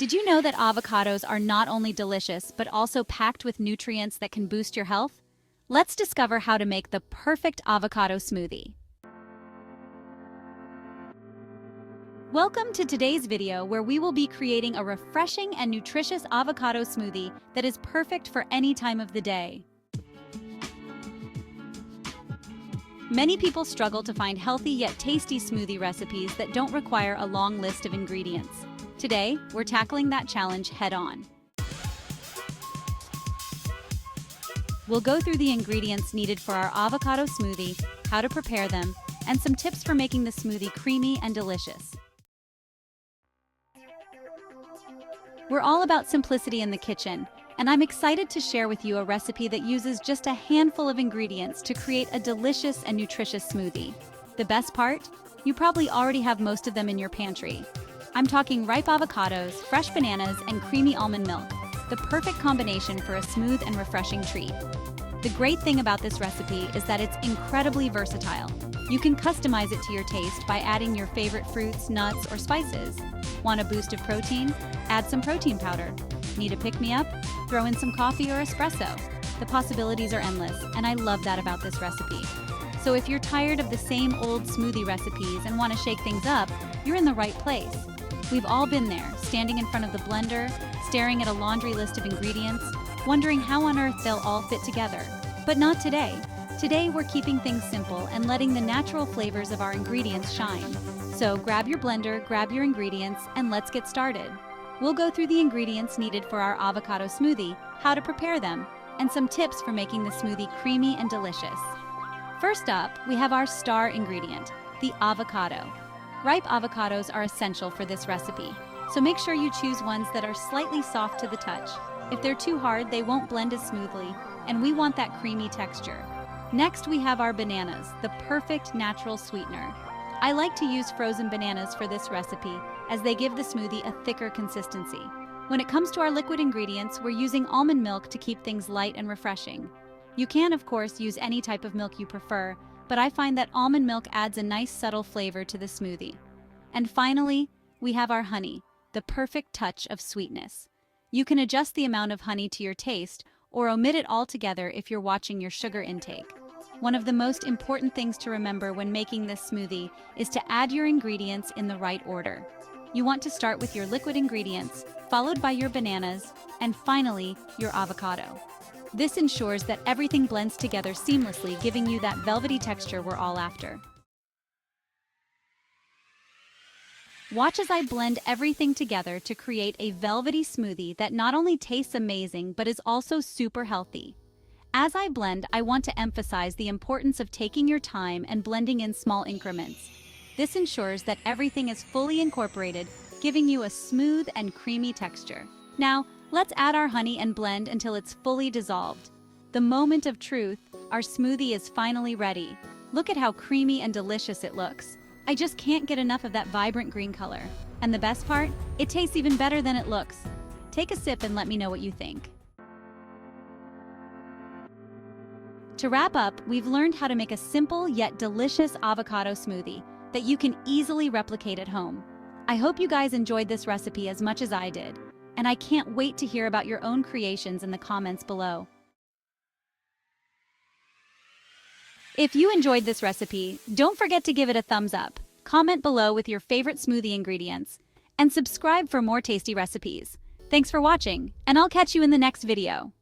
Did you know that avocados are not only delicious, but also packed with nutrients that can boost your health? Let's discover how to make the perfect avocado smoothie. Welcome to today's video where we will be creating a refreshing and nutritious avocado smoothie that is perfect for any time of the day. Many people struggle to find healthy yet tasty smoothie recipes that don't require a long list of ingredients. Today, we're tackling that challenge head-on. We'll go through the ingredients needed for our avocado smoothie, how to prepare them, and some tips for making the smoothie creamy and delicious. We're all about simplicity in the kitchen, and I'm excited to share with you a recipe that uses just a handful of ingredients to create a delicious and nutritious smoothie. The best part? You probably already have most of them in your pantry. I'm talking ripe avocados, fresh bananas, and creamy almond milk, the perfect combination for a smooth and refreshing treat. The great thing about this recipe is that it's incredibly versatile. You can customize it to your taste by adding your favorite fruits, nuts, or spices. Want a boost of protein? Add some protein powder. Need a pick-me-up? Throw in some coffee or espresso. The possibilities are endless, and I love that about this recipe. So if you're tired of the same old smoothie recipes and want to shake things up, you're in the right place. We've all been there, standing in front of the blender, staring at a laundry list of ingredients, wondering how on earth they'll all fit together. But not today. Today we're keeping things simple and letting the natural flavors of our ingredients shine. So grab your blender, grab your ingredients, and let's get started. We'll go through the ingredients needed for our avocado smoothie, how to prepare them, and some tips for making the smoothie creamy and delicious. First up, we have our star ingredient, the avocado. Ripe avocados are essential for this recipe, so make sure you choose ones that are slightly soft to the touch. If they're too hard, they won't blend as smoothly, and we want that creamy texture. Next, we have our bananas, the perfect natural sweetener. I like to use frozen bananas for this recipe, as they give the smoothie a thicker consistency. When it comes to our liquid ingredients, we're using almond milk to keep things light and refreshing. You can, of course, use any type of milk you prefer, but I find that almond milk adds a nice subtle flavor to the smoothie. And finally, we have our honey, the perfect touch of sweetness. You can adjust the amount of honey to your taste or omit it altogether if you're watching your sugar intake. One of the most important things to remember when making this smoothie is to add your ingredients in the right order. You want to start with your liquid ingredients, followed by your bananas, and finally, your avocado. This ensures that everything blends together seamlessly, giving you that velvety texture we're all after. Watch as I blend everything together to create a velvety smoothie that not only tastes amazing, but is also super healthy. As I blend, I want to emphasize the importance of taking your time and blending in small increments. This ensures that everything is fully incorporated, giving you a smooth and creamy texture. Now, let's add our honey and blend until it's fully dissolved. The moment of truth, our smoothie is finally ready. Look at how creamy and delicious it looks. I just can't get enough of that vibrant green color. And the best part? It tastes even better than it looks. Take a sip and let me know what you think. To wrap up, we've learned how to make a simple yet delicious avocado smoothie that you can easily replicate at home. I hope you guys enjoyed this recipe as much as I did, and I can't wait to hear about your own creations in the comments below. If you enjoyed this recipe, don't forget to give it a thumbs up, comment below with your favorite smoothie ingredients, and subscribe for more tasty recipes. Thanks for watching, and I'll catch you in the next video.